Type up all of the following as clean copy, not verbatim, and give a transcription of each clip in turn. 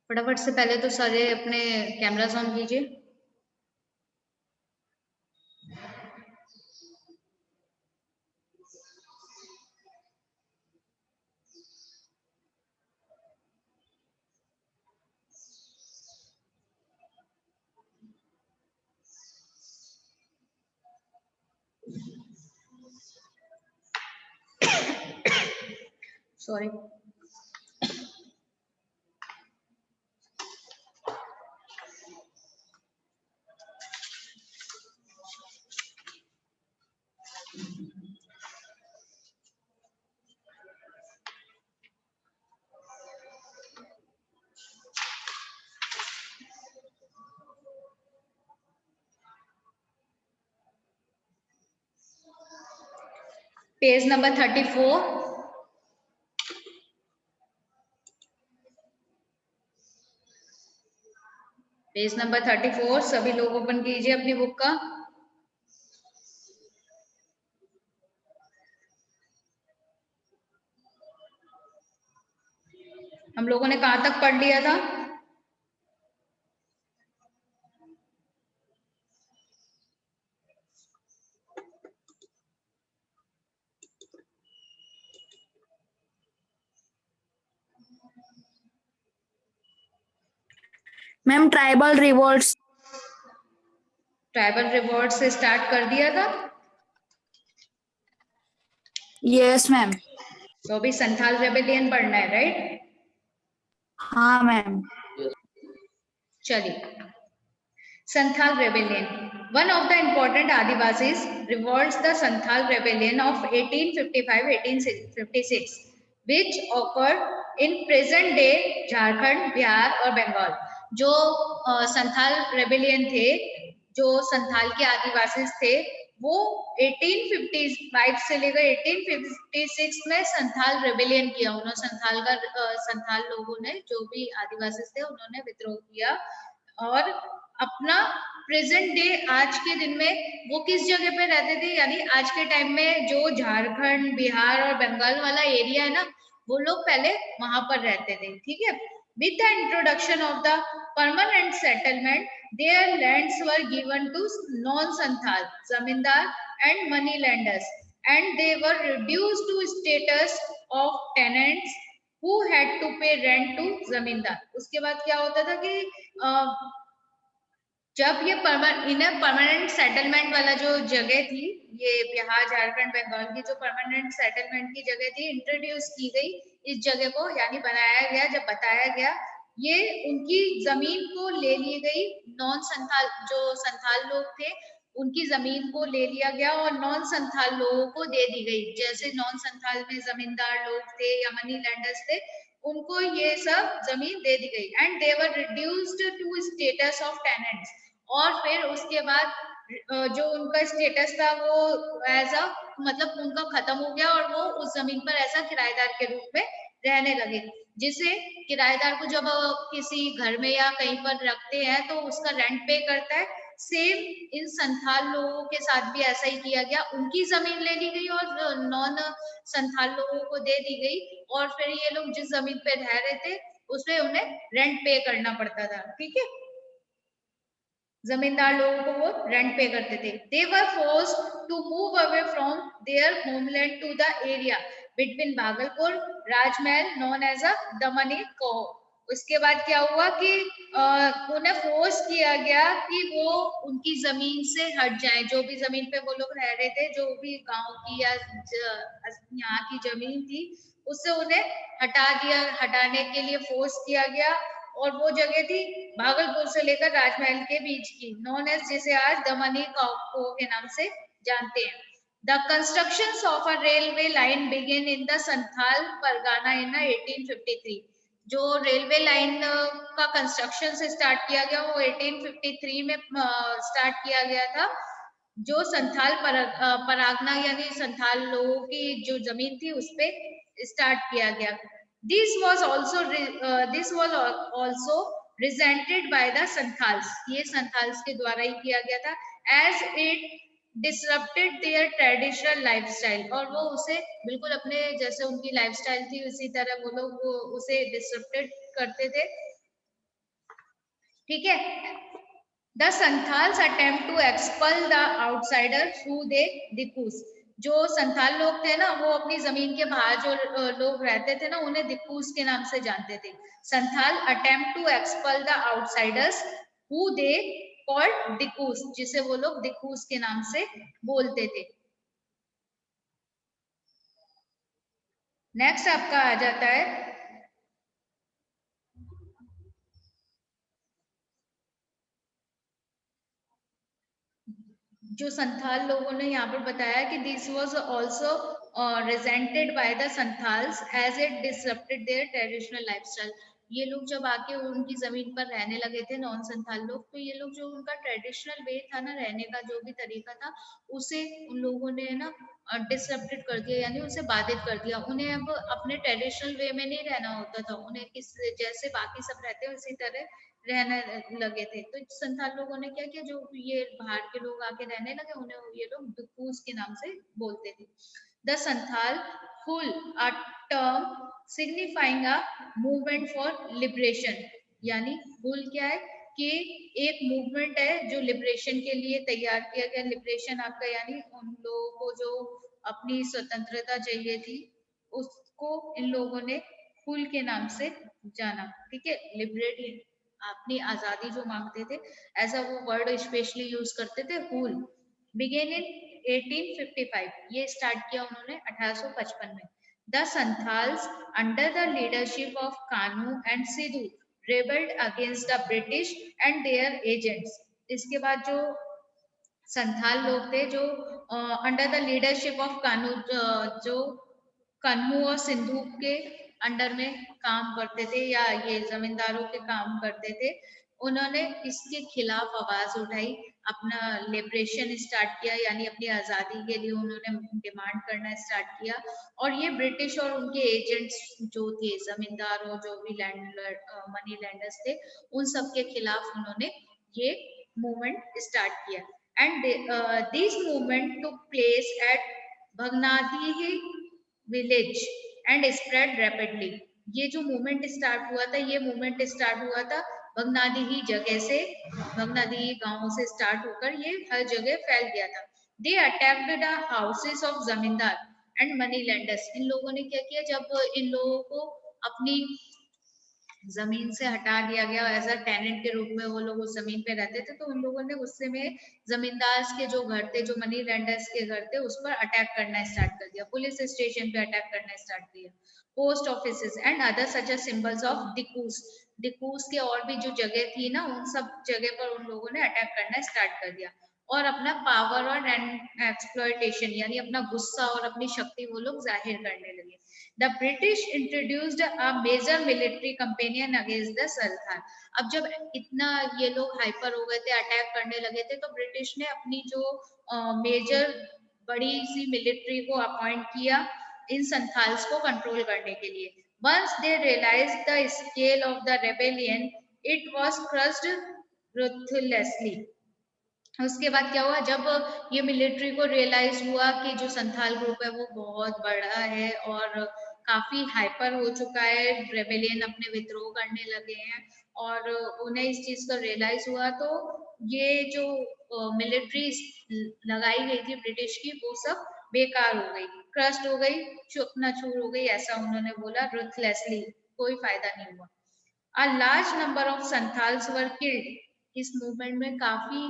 फटाफट से पहले तो सारे अपने कैमरास ऑन कीजिए। Sorry. Page number 34। Page number 34 सभी लोग ओपन कीजिए अपनी बुक का। हम लोगों ने कहाँ तक पढ़ लिया था? Ma'am tribal revolts. Tribal reward से स्टार्ट कर दिया था। Yes ma'am. तो अभी संथाल रेबेलियन पढ़ना है, राइट? हाँ मैम। चलिए, Santhal rebellion. One of the important Adivasis revolts, the Santhal Rebellion of 1855-1856, which occurred in present day Jharkhand, Bihar और बंगाल। जो संथाल रेबेलियन थे, जो संथाल के आदिवासी थे, वो 1855 से लेकर 1856 में संथाल रेबेलियन किया। उन्होंने संथाल लोगों ने, जो भी आदिवासी थे, उन्होंने विद्रोह किया और अपना प्रेजेंट डे आज के दिन में वो किस जगह पे रहते थे, यानी आज के टाइम में जो झारखंड, बिहार और बंगाल वाला एरिया है ना, वो लोग पहले वहां पर रहते थे। ठीक है। With the introduction of the permanent settlement, their lands were given to non Santhal zamindar and money lenders, and they were reduced to status of tenants who had to pay rent to जमींदार। उसके बाद क्या होता था कि जब ये परमानेंट सेटलमेंट वाला जो जगह थी, ये बिहार, झारखंड, बंगाल की जो परमानेंट सेटलमेंट की जगह थी, इंट्रोड्यूस की गई इस जगह को, यानी बनाया गया, जब बताया गया, ये उनकी जमीन को ले ली गई। नॉन संथाल, जो संथाल लोग थे, उनकी जमीन को ले लिया गया और नॉन संथाल लोगों को दे दी गई। जैसे नॉन संथाल में जमींदार लोग थे या मनी लैंडर्स थे, उनको ये सब जमीन दे दी गई। And they were reduced to status of tenants, और फिर उसके बाद जो उनका स्टेटस था वो एज अ, मतलब उनका खत्म हो गया और वो उस जमीन पर ऐसा किराएदार के रूप में रहने लगे। जिसे किराएदार को जब किसी घर में या कहीं पर रखते हैं तो उसका रेंट पे करता है। सेम इन संथाल लोगों के साथ भी ऐसा ही किया गया। उनकी जमीन ले ली गई और नॉन संथाल लोगों को दे दी गई, और फिर ये लोग जिस जमीन पे रह रहे थे उसमें उन्हें रेंट पे करना पड़ता था। ठीक है। जमींदार लोगों को वो रेंट पे करते थे। They were forced to move away from their homeland to the area between Bhagalpur Rajmahal known as a Damani को। उसके बाद क्या हुआ कि उन्हें फोर्स किया गया कि वो उनकी जमीन से हट जाए। जो भी जमीन पे वो लोग रह रहे थे, जो भी गांव की या यहाँ की जमीन थी, उससे उन्हें हटाने के लिए फोर्स किया गया। और वो जगह थी भागलपुर से लेकर राजमहल के बीच की, नॉन एज, जिसे आज दमनी को के नाम से जानते हैं। The construction of a railway line begin in the Santhal Pargana in 1853। जो रेलवे लाइन का कंस्ट्रक्शन से स्टार्ट किया गया वो 1853 में स्टार्ट किया गया था। जो संथाल परागना यानी संथाल लोगों की जो जमीन थी उस पे स्टार्ट किया गया। This was also resented by the Santhals। ये संथाल्स के द्वारा ही किया गया था, as it disrupted their traditional lifestyle। और वो उसे बिल्कुल अपने जैसे उनकी लाइफस्टाइल थी उसी तरह वो लोग उसे डिसरप्टेड करते थे। ठीक है। The Santals attempt to expel the outsider through the Dikus. जो संथाल लोग थे ना, वो अपनी जमीन के बाहर जो लोग रहते थे ना, उन्हें दिक्कूस के नाम से जानते थे. Santhal attempt to expel the outsiders who they called dikus, जिसे वो लोग दिक्कूस के नाम से बोलते थे. नेक्स्ट आपका आ जाता है जो संथाल लोगों ने यहाँ पर बताया कि this was also rejected by the Santhals as it disrupted their traditional lifestyle. ये लोग जब आके उनकी जमीन पर रहने लगे थे नॉन संथाल लोग, तो ये लोग जो उनका ट्रेडिशनल वे था ना रहने का, जो भी तरीका था, उसे उन लोगों ने ना डिसरप्टेड कर दिया, यानी उसे बाधित कर दिया. उन्हें अब अपने ट्रेडिशनल वे में नहीं रहना होता था, उन्हें किस जैसे बाकी सब रहते हैं उसी तरह रहने लगे थे. तो संथाल लोगों ने क्या किया, जो ये बाहर के लोग आके रहने लगे, उन्हें ये लोग दुकूस के नाम से बोलते थे. The Santhal Hul a term signifying a movement for liberation. यानी हुल क्या है कि एक मूवमेंट है जो लिबरेशन के लिए तैयार किया गया. लिबरेशन आपका यानी उन लोगों को जो अपनी स्वतंत्रता चाहिए थी, उसको इन लोगों ने हुल के नाम से जाना. ठीक है, लिबरेट अपनी आजादी जो मांगते थे, ऐसा वो वर्ड स्पेशली यूज करते थे, हुल. बिगेन इन 1855, ये स्टार्ट किया उन्होंने 1855 में. The Santhals under the leadership of Kanu and Sidhu rebelled against the British and their agents. इसके बाद जो संथाल लोग थे, जो under the leadership of Kanu, जो कन्हू और सिंधु के अंडर में काम करते थे या ये जमींदारों के काम करते थे, उन्होंने इसके खिलाफ आवाज उठाई, अपना लिबरेशन स्टार्ट किया, यानी अपनी आजादी के लिए उन्होंने डिमांड करना स्टार्ट किया. और ये ब्रिटिश और उनके एजेंट्स जो थे, जमींदार और जो भी मनी लैंडर्स थे, उन सब के खिलाफ उन्होंने ये मूवमेंट स्टार्ट किया. And this movement took place at Bhognadih village and spread rapidly. ये जो मूवमेंट स्टार्ट हुआ था, ये मूवमेंट स्टार्ट हुआ था भगनादी ही जगह से, भगनादी गांव से स्टार्ट होकर ये हर जगह फैल गया था. दे अटैक्ड द हाउसेस ऑफ जमींदार एंड मनी लैंडर्स. इन लोगों ने क्या किया, जब इन लोगों को अपनी जमीन से हटा दिया गया, एज अ टेनेंट के रूप में वो लोग उस जमीन पे रहते थे, तो उन लोगों ने गुस्से में जमींदार के जो घर थे, जो मनी लैंडर्स के घर थे, उस पर अटैक करना स्टार्ट कर दिया. पुलिस स्टेशन पे अटैक करना स्टार्ट किया, post office and other such symbols of dikus. Dikus के और भी जो जगह थी ना, उन सब जगह पर उन लोगों ने अटैक करना स्टार्ट कर दिया और अपना पावर और एक्सप्लॉयटेशन, यानी अपना गुस्सा और अपनी शक्ति वो लोग जाहिर करने लगे. The British introduced a major military companion against the Sultan. अब जब इतना ये लोग हाइपर हो गए थे, अटैक करने लगे थे, तो ब्रिटिश ने अपनी जो मेजर बड़ी सी मिलिट्री को अपॉइंट किया इन संथाल्स को कंट्रोल करने के लिए. Once they realized the scale of the rebellion, it was crushed ruthlessly. उसके बाद क्या हुआ, जब ये मिलिट्री को रियलाइज हुआ कि जो संथाल ग्रुप है वो बहुत बड़ा है और काफी हाइपर हो चुका है, रेबेलियन अपने विद्रोह करने लगे हैं, और उन्हें इस चीज का रियलाइज हुआ, तो ये जो मिलिट्री लगाई गई थी ब्रिटिश की, वो सब बेकार हो गई, क्रस्ट हो गई, चूर हो गई, ऐसा उन्होंने बोला, रुथलेसली, कोई फायदा नहीं हुआ. A large number of Santhals were killed. इस मूवमेंट में काफी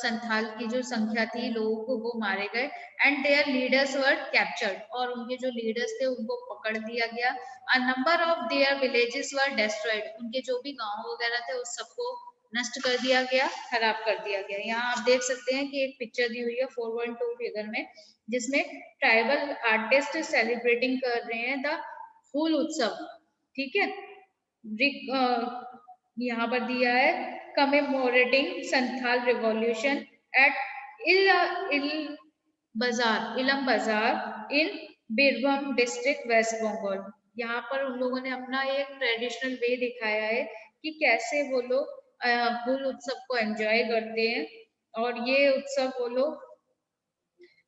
संथाल की जो संख्या थी लोगों को, वो मारे गए. And there leaders were captured, और उनके जो लीडर्स थे उनको पकड़ लिया गया. A number of their villages were destroyed. उनके जो भी गांव वगैरह थे उस सबको नष्ट कर दिया गया, खराब कर दिया गया. यहाँ आप देख सकते हैं कि एक पिक्चर दी हुई है 412 फिगर में, जिसमें ट्राइबल आर्टिस्ट सेलिब्रेटिंग कर रहे हैं द हुल उत्सव. ठीक है, यहाँ पर दिया है कमेमोरेटिंग संथाल रिवॉल्यूशन एट इलम बाजार इन बीरभूम डिस्ट्रिक्ट वेस्ट बंगाल. यहाँ पर उन लोगों ने अपना एक ट्रेडिशनल वे दिखाया है कि कैसे वो लोग हुल उत्सव को एंजॉय करते हैं, और ये उत्सव वो लोग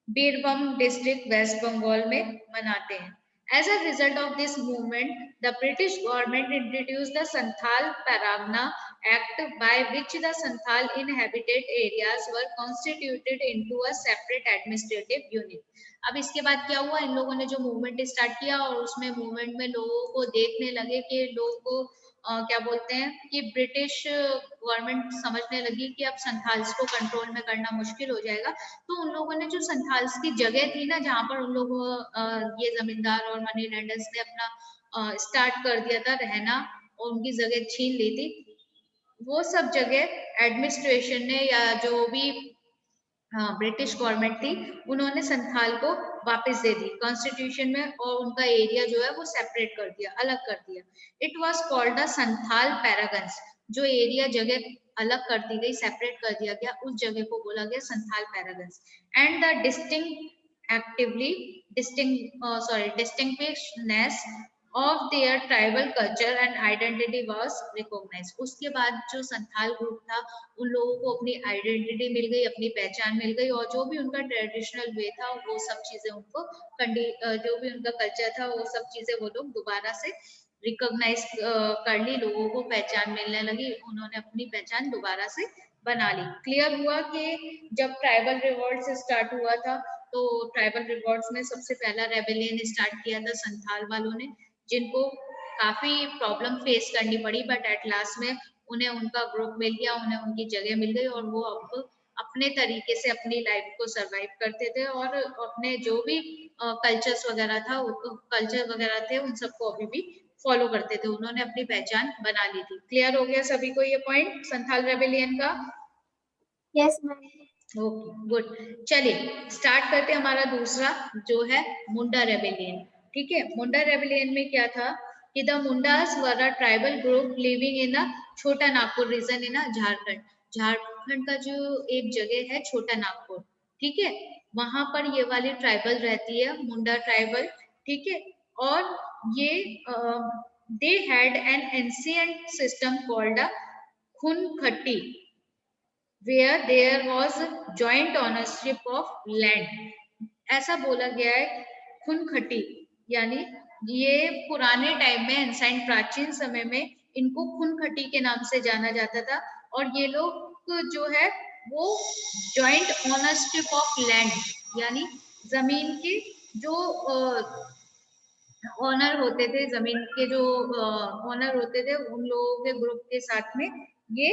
बीरभूम डिस्ट्रिक्ट वेस्ट बंगाल में मनाते हैं. As a result of this movement, the British government introduced the Santhal Paragna act by which the Santhal inhabited areas were constituted into a separate administrative unit. अब इसके बाद क्या हुआ, इन लोगों ने जो मूवमेंट स्टार्ट किया और उसमें मूवमेंट में लोगों को देखने लगे कि लोगों को क्या बोलते हैं कि ब्रिटिश गवर्नमेंट समझने लगी कि अब संथाल्स को कंट्रोल में करना मुश्किल हो जाएगा, तो उन लोगों ने जो संथाल्स की जगह थी ना जहाँ पर उन लोगों ये जमींदार और मनी लैंडर्स ने अपना स्टार्ट कर दिया था रहना और उनकी जगह छीन ली थी, वो सब जगह एडमिनिस्ट्रेशन ने या जो भी ब्रिटिश गवर्नमेंट थी उन्होंने संथाल को वापस दे दी कॉन्स्टिट्यूशन में और उनका एरिया जो है वो सेपरेट कर दिया, अलग कर दिया। It was called the Santhal Parganas, जो एरिया जगह अलग कर दी गई, सेपरेट कर दिया गया, उस जगह को बोला गया Santhal Parganas. And the distinctiveness of their tribal culture and identity was recognized. उसके बाद जो संथाल ग्रुप था उन लोगों को अपनी आइडेंटिटी मिल गई, अपनी पहचान मिल गई और जो भी उनका ट्रेडिशनल वे था वो सब चीजें उनको जो भी उनका कल्चर था वो सब चीजें वो लोग दोबारा से रिकॉग्नाइज कर ली, लोगों को पहचान मिलने लगी, उन्होंने अपनी पहचान दोबारा से बना ली। क्लियर हुआ कि जब ट्राइबल रिवॉल्ट स्टार्ट हुआ था तो ट्राइबल रिवॉल्ट्स में सबसे पहला रेबेलियन स्टार्ट किया था संथाल वालों ने, जिनको काफी प्रॉब्लम फेस करनी पड़ी, बट एट लास्ट में उन्हें उनका ग्रुप मिल गया, उन्हें उनकी जगह मिल गई और वो अब अपने तरीके से अपनी लाइफ को सरवाइव करते थे और अपने जो भी कल्चर्स वगैरह था कल्चर वगैरह थे उन सबको अभी भी फॉलो करते थे, उन्होंने अपनी पहचान बना ली थी। क्लियर हो गया सभी को ये पॉइंट संथाल रेबेलियन का? Yes ma'am. ओके गुड, चलिए स्टार्ट करते हैं हमारा दूसरा जो है मुंडा रेबेलियन। ठीक है, मुंडा रेबेलियन में क्या था कि the Mundas were a tribal group living in a Chota Nagpur region in Jharkhand. Jharkhand का जो एक जगह है छोटा नागपुर, ठीक है, वहां पर ये वाली ट्राइबल रहती है, मुंडा ट्राइबल। ठीक है, और ये they had an ancient system called a khuntkatti where there was joint ownership of land। ऐसा बोला गया है खुनखटी, यानी ये पुराने टाइम में एंसाइंट प्राचीन समय में इनको खुनखटी के नाम से जाना जाता था और ये लोग जो है वो जॉइंट ओनरशिप ऑफ लैंड, यानी जमीन की जो ओनर होते थे, जमीन के जो ओनर होते थे उन लोगों के ग्रुप के साथ में ये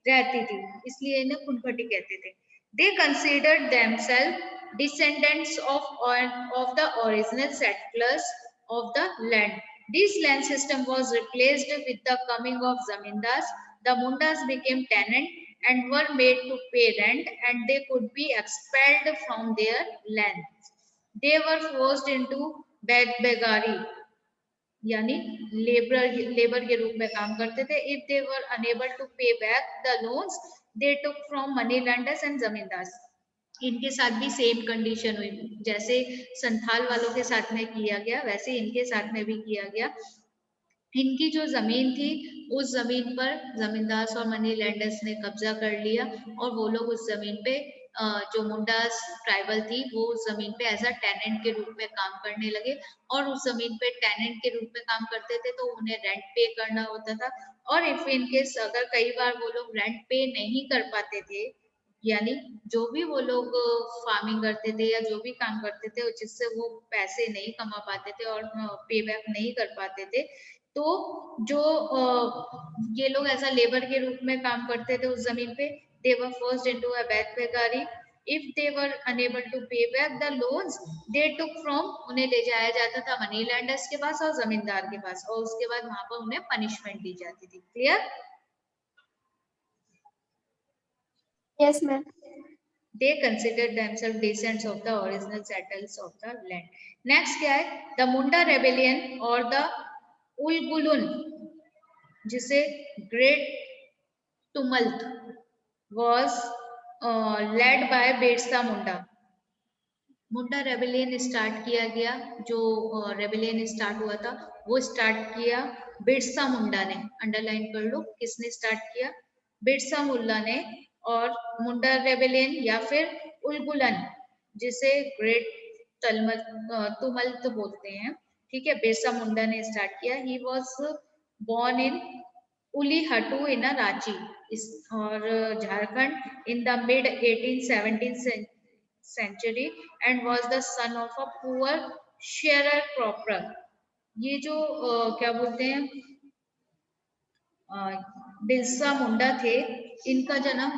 रहती थी, इसलिए इन्हें खुनखटी कहते थे। They considered themselves descendants of the original settlers of the land. This land system was replaced with the coming of zamindars. The mundas became tenant and were made to pay rent, and they could be expelled from their lands. They were forced into बेगारी, यानी labour के रूप में काम करते थे। If they were unable to pay back the loans they took from money lenders and zamindars. इनके साथ भी सेम कंडीशन हुई, जैसे संथाल वालों के साथ में किया गया वैसे इनके साथ में भी किया गया। इनकी जो जमीन थी उस जमीन पर जमींदार और मनी लैंडर्स ने कब्जा कर लिया और वो लोग उस जमीन पे जो मुंडास ट्राइबल थी वो उस जमीन पे एज अ टेनेंट के रूप में काम करने लगे और उस जमीन पे टेनेंट के रूप में काम करते थे तो उन्हें रेंट पे करना होता था। और इफ इनकेस अगर कई बार वो लोग रेंट पे नहीं कर पाते थे, यानी जो भी वो लोग फार्मिंग करते थे या जो भी काम करते थे जिससे वो पैसे नहीं कमा पाते थे और पे बैक नहीं कर पाते थे, तो जो ये लोग ऐसा लेबर के रूप में काम करते थे उस जमीन पे, they were forced into a बेगारी। if they were unable to pay back the loans they took from, उन्हें ले जाया जाता था मनी लैंडर्स के पास और जमींदार के पास और उसके बाद वहां पर उन्हें पनिशमेंट दी जाती थी। Clear? Yes ma'am. They considered themselves descendants of the original settlers of the land. Next क्या है? The Munda rebellion और the उलगुलुन, जिसे great टुमल्ट was led by Birsa Munda. Munda rebellion start किया गया, जो रेबेलियन स्टार्ट हुआ था वो स्टार्ट किया बिरसा मुंडा ने। अंडरलाइन कर लो किसने स्टार्ट किया, बिरसा मुल्ला ने। और मुंडा रेबेलियन या फिर उलगुलन, जिसे ग्रेट तुमल्त बोलते हैं, ठीक है, बिरसा मुंडा ने स्टार्ट किया। ही वॉज born in उलीहट्टू इन रांची इस और Jharkhand in the mid 18th century and was the son of a poor sharecropper। ये जो क्या बोलते हैं बिरसा मुंडा थे, इनका जन्म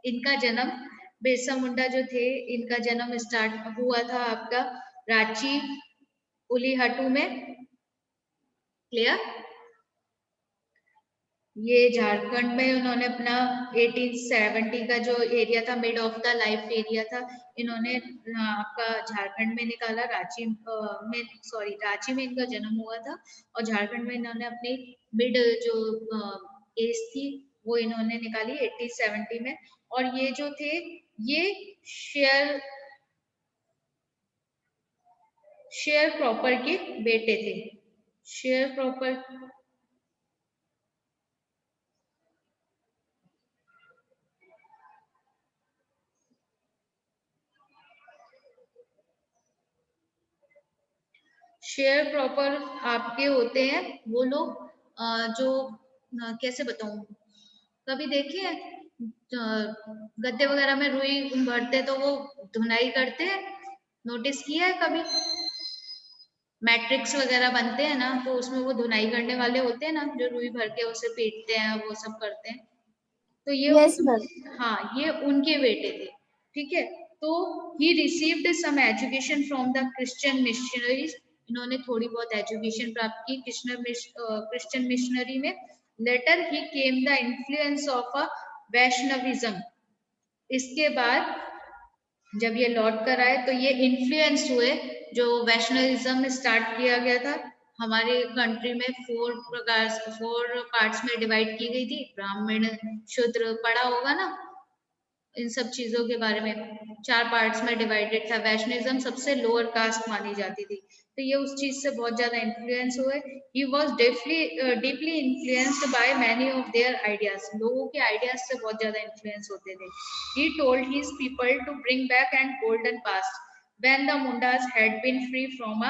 इनका जन्म बिरसा मुंडा जो थे इनका जन्म स्टार्ट हुआ था आपका रांची उलीहट्टू में। क्लियर? ये झारखंड में उन्होंने अपना 1870 का जो एरिया था, mid of the life area था, इन्होंने आपका झारखंड में निकाला। रांची में, सॉरी, रांची में इनका जन्म हुआ था और झारखंड में इन्होंने अपनी मिड जो एज थी वो इन्होंने निकाली 1870 में। और ये जो थे ये शेयर प्रॉपर के बेटे थे। शेयर प्रॉपर शेयर प्रॉपर आपके होते हैं वो लोग जो कैसे बताऊं, कभी देखे हैं गद्दे वगैरह में रुई भरते तो वो धुनाई करते हैं, नोटिस किया है कभी? मैट्रिक्स वगैरह बनते हैं ना तो उसमें वो धुनाई करने वाले होते हैं ना, जो रुई भर के उसे पीटते हैं, वो सब करते हैं। तो ये Yes, ma'am. हाँ, ये उनके बेटे थे। ठीक है, तो he received some education from the Christian missionaries. इन्होंने थोड़ी बहुत एजुकेशन प्राप्त की क्रिश्चियन मिशनरी में। Later he came the influence of a Vaishnavism. इसके बाद जब ये लौट कर आए तो ये इन्फ्लुएंस हुए, जो वैष्णविज्म स्टार्ट किया गया था हमारे कंट्री में। फोर पार्ट्स में डिवाइड की गई थी, ब्राह्मण, शूद्र, पढ़ा होगा ना इन सब चीजों के बारे में। 4 पार्ट्स में डिवाइडेड था। वैष्णविज्म सबसे लोअर कास्ट मानी जाती थी, तो ये उस चीज से बहुत ज्यादा इन्फ्लुएंस हुए। He was deeply influenced by many of their ideas. लोगों के आइडियाज से बहुत ज्यादा इन्फ्लुएंस होते थे। He told his people to bring back and golden past when the Mundas had been free from a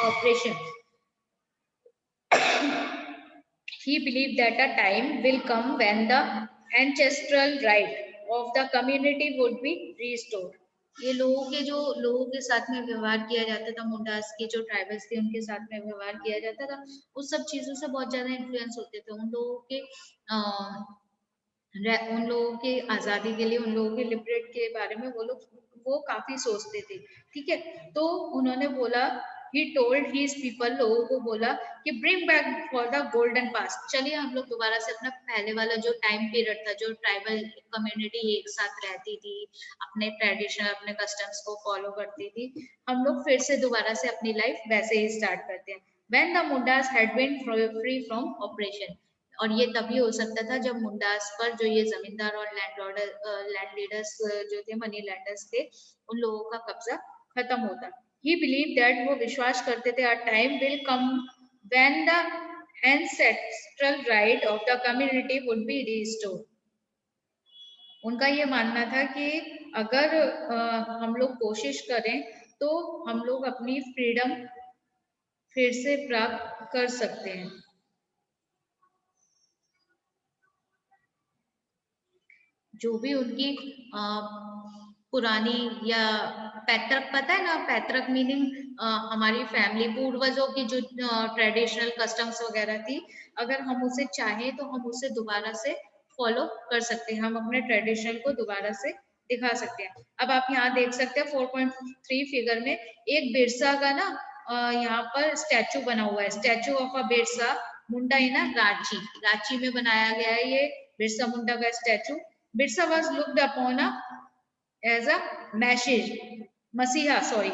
oppression. He believed that a time will come when the ancestral right of the community would be restored। ये लोगों के साथ में व्यवहार किया जाता था, मुंडास के जो ट्राइबल्स थे उनके साथ में व्यवहार किया जाता था, उस सब चीजों से बहुत ज्यादा इन्फ्लुएंस होते थे। उन लोगों के आजादी के लिए, उन लोगों के लिबरेट के बारे में वो काफी सोचते थे। ठीक है, तो उन्होंने बोला, ही टोल्ड हिज पीपल, लोगों को बोला कि bring back for the golden past. चलिए हम लोग दोबारा से अपना पहले वाला जो टाइम पीरियड था, जो ट्राइबल कम्युनिटी एक साथ रहती थी, अपने ट्रेडिशन, अपने कस्टम्स को फॉलो करती थी, हम लोग फिर से दोबारा से अपनी लाइफ वैसे ही स्टार्ट करते हैं। When the Mundas had been free from oppression. और ये तभी हो सकता था जब मुंडास पर जो ये जमींदार और लैंड लीडर्स जो थे, मनी लैंडर्स थे, उन लोगों का कब्जा खत्म होता। ही बिलीव दैट, वो विश्वास करते थे, a time will come when the ancestral right of the community would be restored. उनका ये मानना था कि अगर हम लोग कोशिश करें तो हम लोग अपनी फ्रीडम फिर से प्राप्त कर सकते हैं। जो भी उनकी पुरानी या पैतृक, पता है ना, पैतृक मीनिंग हमारी फैमिली, पूर्वजों की जो ट्रेडिशनल कस्टम्स वगैरह थी, अगर हम उसे चाहें तो हम उसे दोबारा से फॉलो कर सकते हैं, हम अपने ट्रेडिशन को दोबारा से दिखा सकते हैं। अब आप यहाँ देख सकते हैं 4.3 फिगर में एक बिरसा का ना यहाँ पर स्टैचू बना हुआ है, statue of a Birsa Munda इन रांची। रांची में बनाया गया है ये बिरसा मुंडा का statue. Birsa was looked upon as a मसीहा, सॉरी,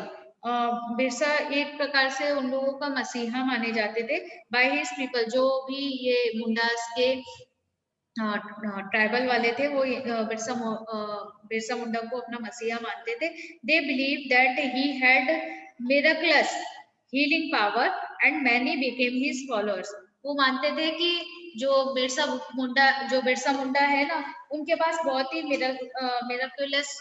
बिरसा एक प्रकार से उन लोगों का मसीहा माने जाते थे। बाय हिज पीपल, जो भी ये मुंडास के ट्राइबल वाले थे, वो बिरसा मुंडा को अपना मसीहा मानते थे। They believe that he had miracles healing power and many became his followers. वो मानते थे कि जो बिरसा मुंडा है ना, उनके पास बहुत ही मिरेकुलस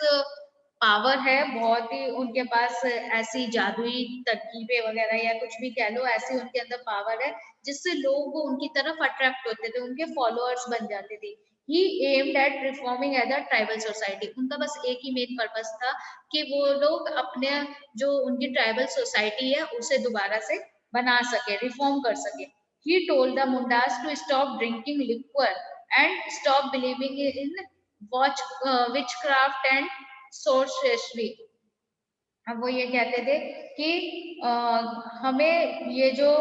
पावर है, बहुत ही उनके पास ऐसी जादुई तरकीबें वगैरह या कुछ भी कह लो, ऐसी उनके अंदर पावर है जिससे लोग वो उनकी तरफ अट्रैक्ट होते थे, उनके फॉलोअर्स बन जाते थे। He aimed at reforming as a tribal society. उनका बस एक ही मेन पर्पस था कि वो लोग अपने जो उनकी ट्राइबल सोसाइटी है उसे दोबारा से बना सके, रिफॉर्म कर सके। He told the Mundas to stop drinking liquor and stop believing in witch witchcraft and sorcery. अब वो ये कहते थे कि हमें ये जो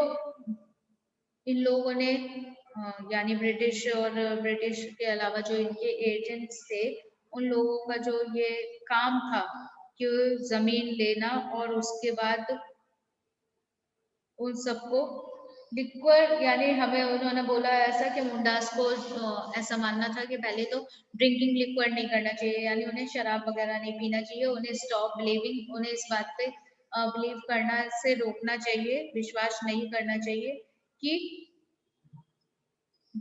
इन लोगों ने यानी ब्रिटिश और ब्रिटिश के अलावा जो इनके एजेंट्स थे, उन लोगों का जो ये काम था कि जमीन लेना और उसके बाद उन सबको लिक्वर, यानी हमें उन्होंने बोला ऐसा कि मुंडास को ऐसा मानना था कि पहले तो ड्रिंकिंग लिक्वर नहीं करना चाहिए, यानी उन्हें शराब वगैरह नहीं पीना चाहिए, उन्हें स्टॉप बिलीविंग, उन्हें इस बात पे बिलीव करना से रोकना चाहिए, विश्वास नहीं करना चाहिए कि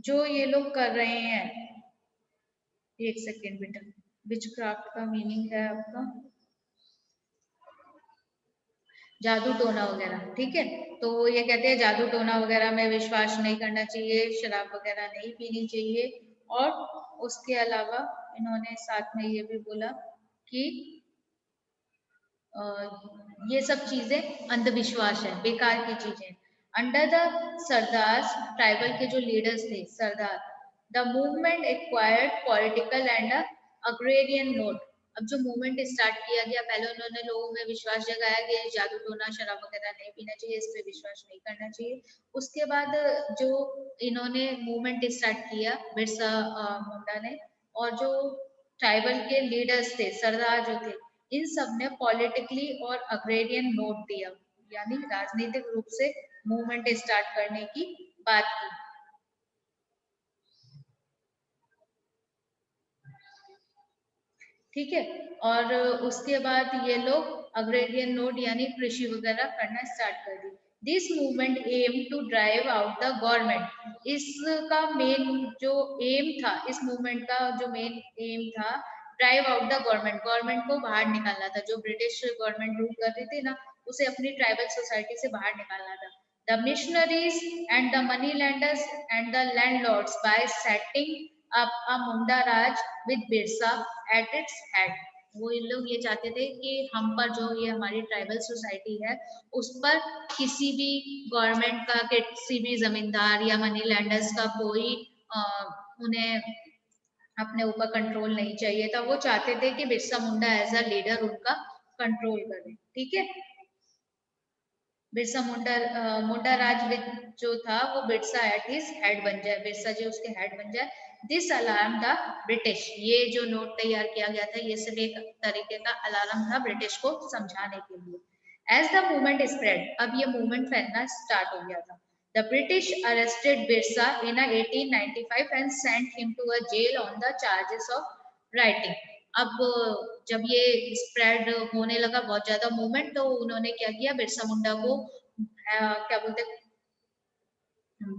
जो ये लोग कर रहे हैं। एक सेकेंड बेटा, विच क्राफ्ट का मीनिंग है आपका जादू टोना वगैरह, ठीक है। तो ये कहते हैं जादू टोना वगैरह में विश्वास नहीं करना चाहिए, शराब वगैरह नहीं पीनी चाहिए, और उसके अलावा इन्होंने साथ में ये भी बोला कि ये सब चीजें अंधविश्वास है, बेकार की चीजें। अंडर द सरदार, ट्राइबल के जो लीडर्स थे सरदार, the movement acquired political and agrarian note. अब जो मूवमेंट स्टार्ट किया गया, पहले उन्होंने लोगों में विश्वास जगाया कि जादू टोना शराब वगैरह नहीं पीना चाहिए, इस पे विश्वास नहीं करना चाहिए। उसके बाद जो इन्होंने मूवमेंट स्टार्ट किया बिरसा मुंडा ने, और जो ट्राइबल के लीडर्स थे सरदार जो थे, इन सब ने पॉलिटिकली और अग्रेरियन नोट दिया, यानी राजनीतिक रूप से मूवमेंट स्टार्ट करने की बात की। ठीक है। और उसके बाद ये लोग अग्रेरियन नोट यानी कृषि वगैरह करना स्टार्ट कर दी। This movement aim to drive out the government. इसका मेन जो एम था, इस मूवमेंट का जो मेन एम था, drive out the government, government को बाहर निकालना था। जो ब्रिटिश गवर्नमेंट रूल कर रही थी ना, उसे अपनी ट्राइबल सोसाइटी से बाहर निकालना था। The missionaries and the money lenders and the landlords bye setting up a Munda Raj with Birsa at its head. वो इन लोग ये चाहते थे कि हम पर जो ये हमारी ट्राइबल सोसाइटी है उस पर किसी भी गवर्नमेंट का, किसी भी जमींदार या मनी लैंडर्स का कोई उन्हें अपने ऊपर कंट्रोल नहीं चाहिए था। वो चाहते थे कि Birsa Munda as a leader उनका कंट्रोल करे। ठीक है। बिरसा मुंडा मुंडा राज जो था वो बिरसा एट हिज हेड बन जाए, बिरसा जी उसके हेड बन जाए। This alarm the British. ये जो नोट तैयार किया गया था ये सिर्फ एक तरीके का अलार्म था ब्रिटिश को समझाने के लिए। एज द मूवमेंट स्प्रेड, अब ये मूवमेंट फैलना स्टार्ट हो गया था। The British arrested Birsa in 1895 and sent him to a jail on the charges of writing. अब जब ये स्प्रेड होने लगा बहुत ज्यादा मूवमेंट, तो उन्होंने क्या किया, बिरसा मुंडा को क्या बोलते,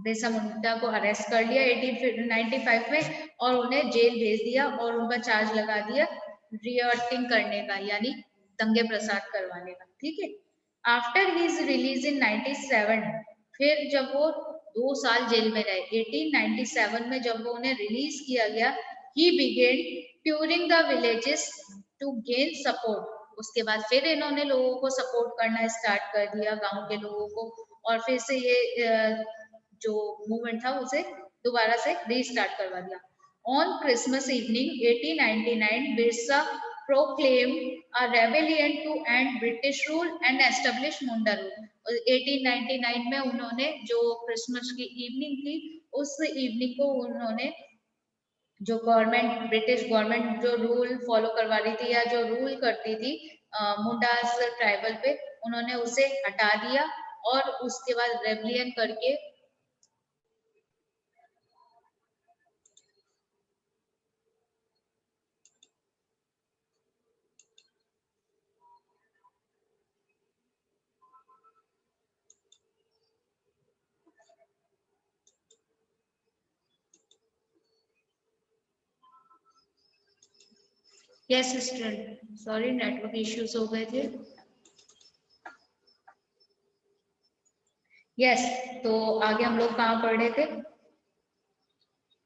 बिरसा मुंडा को अरेस्ट कर लिया 1895 में और उन्हें जेल भेज दिया और उन पर चार्ज लगा दिया रियोटिंग करने का, यानी दंगे प्रसाद करवाने का। ठीक है। आफ्टर हिज रिलीज इन 97, फिर जब वो 2 साल जेल में रहे 1897 में, जब वो उन्हें रिलीज किया गया, he began touring the villages to gain support. उसके बाद फिर इन्होंने लोगों को सपोर्ट करना स्टार्ट कर दिया, गांव के लोगों को, और फिर से ये जो मूवमेंट था उसे दोबारा से रीस्टार्ट करवा दिया। On Christmas evening 1899 Birsa proclaim a rebellion to end British rule and establish Munda rule. 1899 में उन्होंने जो क्रिसमस की इवनिंग थी, उस इवनिंग को उन्होंने जो गवर्नमेंट, ब्रिटिश गवर्नमेंट जो रूल फॉलो करवा रही थी या जो रूल करती थी मुंडास ट्राइबल पे, उन्होंने उसे हटा दिया और उसके बाद रेबलियन करके yes sister, sorry network issues हो गए थे। यस, तो आगे हम लोग कहाँ पढ़ रहे थे?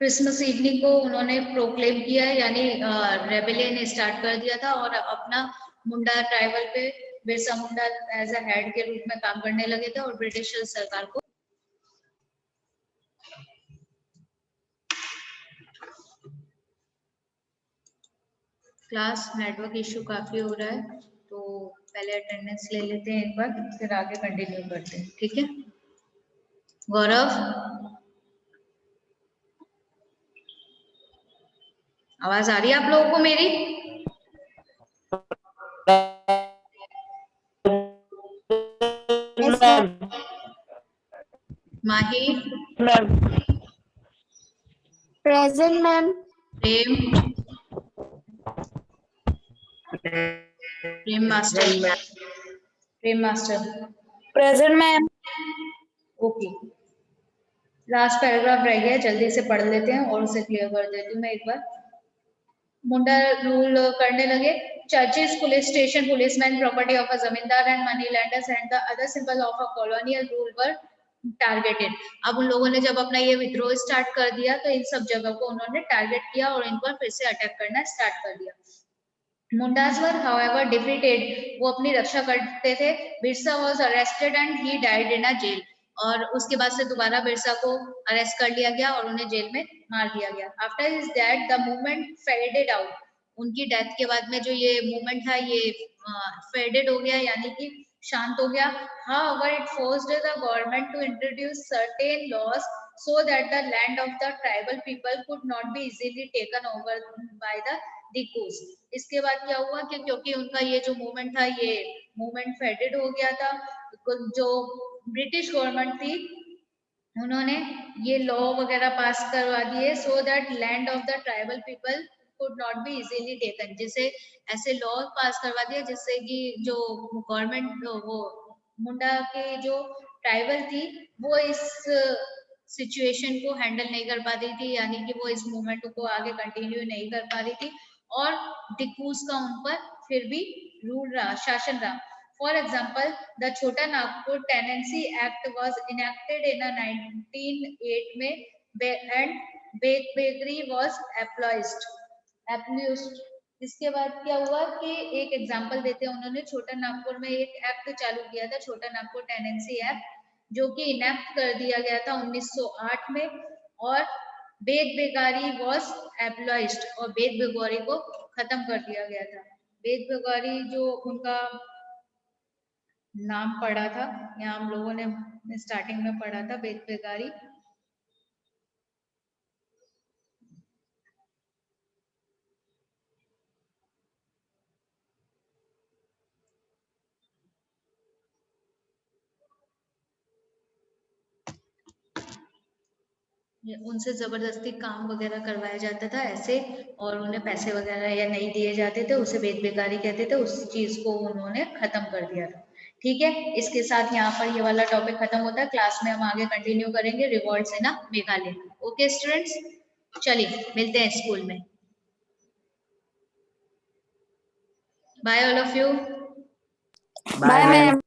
क्रिसमस इवनिंग को उन्होंने प्रोक्लेम किया, यानी रेबेलियन स्टार्ट कर दिया था और अपना मुंडा ट्राइबल पे Birsa Munda as a head के रूप में काम करने लगे थे और ब्रिटिश सरकार को क्लास नेटवर्क इशू काफी हो रहा है, तो पहले अटेंडेंस ले लेते हैं एक बार, फिर आगे कंटिन्यू करते हैं, ठीक है? गौरव, आवाज आ रही है आप लोगों को Mary? Yes, ma'am. Mahi, Present, ma'am. Prem, Prem master, Prem master, Present, ma'am. Okay. Last paragraph रह गया, जल्दी से पढ़ लेते हैं और उसे क्लियर कर देती हूँ मैं एक बार। मुंडा रूल करने लगे, churches, police station, policemen, property of a zamindar and money lenders and the other symbol of a colonial rule were targeted. अब उन लोगों ने जब अपना ये विद्रोह स्टार्ट कर दिया तो इन सब जगह को उन्होंने टारगेट किया और इन पर फिर से अटैक करना स्टार्ट कर दिया। मुंडास वर हाउएवर डिफीटेड, वो अपनी रक्षा करते थे। Birsa was arrested and he died in a jail, और उसके बाद से दोबारा बिरसा को अरेस्ट कर लिया गया और उन्हें जेल में मार दिया गया। After his death the movement faded out, उनकी डेथ के बाद में जो ये मूवमेंट था ये फेडेड हो गया, यानी कि शांत हो गया। However, it forced the government to introduce certain laws so that the land of the tribal people could not be easily taken over by the Dikus। इसके बाद क्या हुआ कि क्योंकि उनका ये जो मूवमेंट था ये मूवमेंट फेडेड हो गया था, जो ब्रिटिश गवर्नमेंट थी उन्होंने ये लॉ वगैरह पास करवा दिए, so that land of the tribal people could not be easily taken, जिसे ऐसे लॉ पास करवा दिया जिससे कि जो गवर्नमेंट वो मुंडा के जो ट्राइबल थी वो इस सिचुएशन को हैंडल नहीं कर पाती थी, यानी कि वो इस मूवमेंट को आगे कंटिन्यू नहीं कर पा रही थी और डिकूस का उन पर फिर भी रूल रहा, शासन रहा। For example, the Chota Nagpur Tenancy Act was enacted in a 1908 में and bakery was abolished। इसके बाद क्या हुआ कि एक एग्जांपल देते हैं, उन्होंने छोटा नागपुर में एक एक्ट चालू किया था, छोटा नागपुर टेनेंसी एक्ट, जो कि इनेक्ट कर दिया गया था 1908 में, और बेद बेगारी वॉज एब्लॉइज्ड, और बेद बेगारी को खत्म कर दिया गया था। बेद बेगारी जो उनका नाम पढ़ा था, यहाँ हम लोगों ने स्टार्टिंग में पढ़ा था बेद बेगारी। उनसे जबरदस्ती काम वगैरह करवाया जाता था ऐसे, और उन्हें पैसे वगैरह या नहीं दिए जाते थे, उसे बेद बेगारी कहते थे, उस चीज को उन्होंने खत्म कर दिया था। ठीक है, इसके साथ यहाँ पर ये वाला टॉपिक खत्म होता है। क्लास में हम आगे कंटिन्यू करेंगे revolts in Meghalaya. Okay students, चलिए मिलते हैं स्कूल में। Bye all of you. Bye, ma'am.